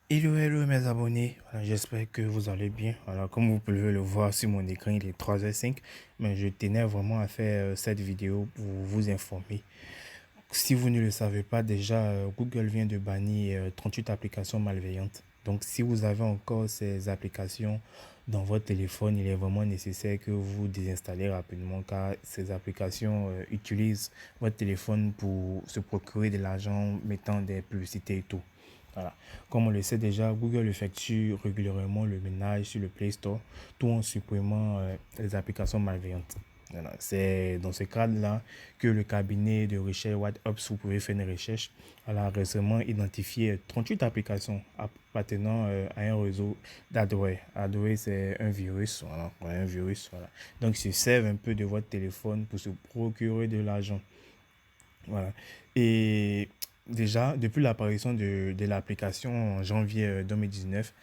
Hello, hello mes abonnés, voilà, j'espère que vous allez bien. Alors, comme vous pouvez le voir sur mon écran, il est 3h05, mais je tenais vraiment à faire cette vidéo pour vous informer. Si vous ne le savez pas déjà, Google vient de bannir 38 applications malveillantes. Donc, si vous avez encore ces applications dans votre téléphone, il est vraiment nécessaire que vous désinstallez rapidement car ces applications utilisent votre téléphone pour se procurer de l'argent mettant des publicités et tout. Voilà. Comme on le sait déjà, Google effectue régulièrement le ménage sur le Play Store, tout en supprimant les applications malveillantes. Voilà. C'est dans ce cadre-là que le cabinet de recherche WhatOps, vous pouvez faire une recherche, a récemment identifié 38 applications appartenant à un réseau d'adware. Adware, c'est un virus, voilà, un virus, voilà. Donc, ils se servent un peu de votre téléphone pour se procurer de l'argent. Voilà. Et déjà, depuis l'apparition de l'application en janvier 2019,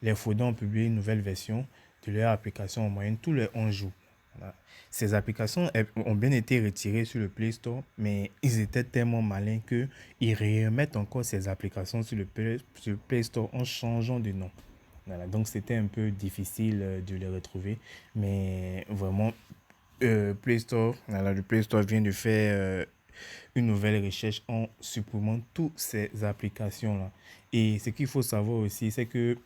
les fraudeurs ont publié une nouvelle version de leur application en moyenne tous les 11 jours. Voilà. Ces applications ont bien été retirées sur le Play Store, mais ils étaient tellement malins qu'ils remettent encore ces applications sur le Play Store en changeant de nom. Voilà. Donc c'était un peu difficile de les retrouver, mais vraiment, Play Store, voilà, le Play Store vient de faire une nouvelle recherche en supprimant toutes ces applications-là. Et ce qu'il faut savoir aussi, c'est que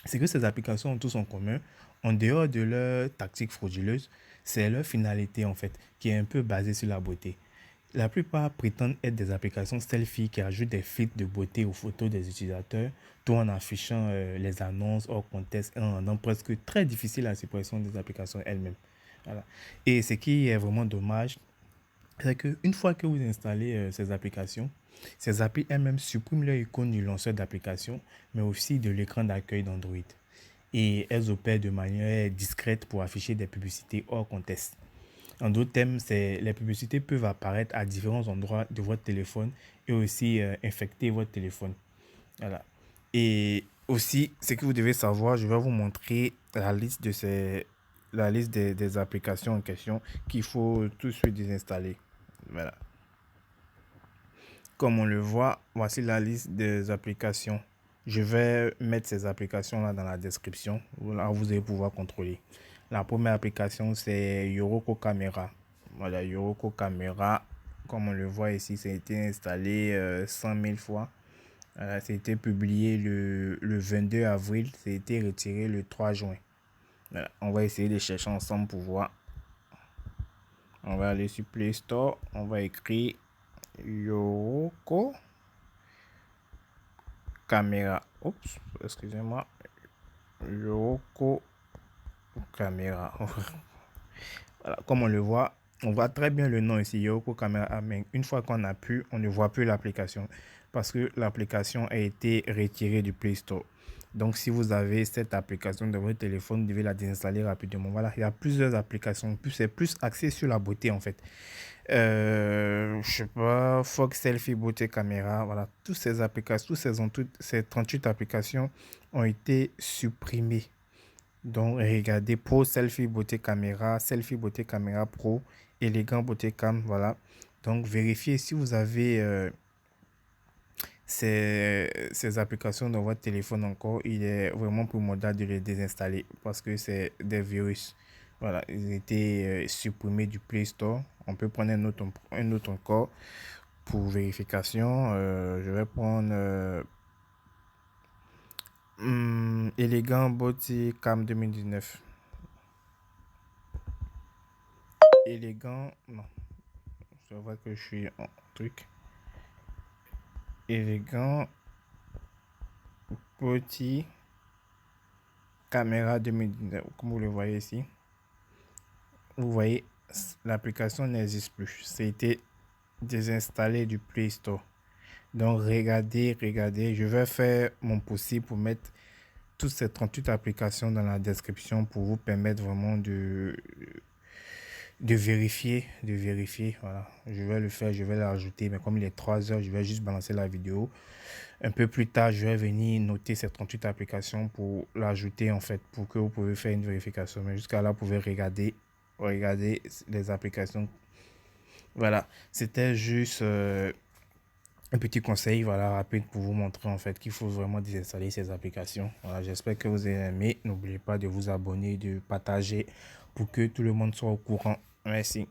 ces applications ont tous en commun, en dehors de leur tactique frauduleuse, c'est leur finalité en fait, qui est un peu basée sur la beauté. La plupart prétendent être des applications selfie qui ajoutent des filtres de beauté aux photos des utilisateurs, tout en affichant les annonces hors contexte et en rendant presque très difficile la suppression des applications elles-mêmes. Voilà. Et ce qui est vraiment dommage, c'est qu'une fois que vous installez ces applis elles-mêmes suppriment leur icône du lanceur d'application, mais aussi de l'écran d'accueil d'Android. Et elles opèrent de manière discrète pour afficher des publicités hors contexte. En d'autres termes, les publicités peuvent apparaître à différents endroits de votre téléphone et aussi infecter votre téléphone. Voilà. Et aussi, ce que vous devez savoir, je vais vous montrer la liste des applications en question qu'il faut tout de suite désinstaller. Voilà. Comme on le voit, voici la liste des applications. Je vais mettre ces applications-là dans la description. Là, vous allez pouvoir contrôler. La première application, c'est Yoroko Camera. Voilà, Yoroko Camera. Comme on le voit ici, ça a été installé 100 000 fois. Voilà, ça a été publié le 22 avril. Ça a été retiré le 3 juin. Voilà, on va essayer de chercher ensemble pour voir. On va aller sur Play Store. On va écrire Yoroko Caméra. Oups, excusez-moi. Yoroko Caméra. Voilà, comme on voit très bien le nom ici, Yoroko Caméra. Mais une fois qu'on a pu, on ne voit plus l'application parce que l'application a été retirée du Play Store. Donc, si vous avez cette application dans votre téléphone, vous devez la désinstaller rapidement. Voilà, il y a plusieurs applications. C'est plus axé sur la beauté en fait. Je sais pas, Fox Selfie Beauté Caméra, voilà, toutes ces applications, ces 38 applications ont été supprimées. Donc, regardez Pro Selfie Beauté Caméra Pro, Élégant Beauté Cam, voilà. Donc, vérifiez si vous avez ces applications dans votre téléphone encore. Il est vraiment primordial de les désinstaller parce que c'est des virus. Voilà, ils étaient supprimés du Play Store. On peut prendre un autre encore pour vérification. Je vais prendre Elegant Body Cam 2019. Élégant, non, je vois que je suis en truc. Élégant Body Caméra 2019, comme vous le voyez ici. Vous voyez, l'application n'existe plus. C'était désinstallé du Play Store. Donc, regardez. Je vais faire mon possible pour mettre toutes ces 38 applications dans la description pour vous permettre vraiment de vérifier. Voilà. Je vais le faire, je vais l'ajouter. Mais comme il est 3 heures, je vais juste balancer la vidéo. Un peu plus tard, je vais venir noter ces 38 applications pour l'ajouter en fait, pour que vous pouvez faire une vérification. Mais jusqu'à là, vous pouvez regarder les applications. Voilà, c'était juste un petit conseil, voilà, rapide pour vous montrer en fait qu'il faut vraiment désinstaller ces applications. Voilà, j'espère que vous avez aimé. N'oubliez pas de vous abonner, de partager pour que tout le monde soit au courant. Merci.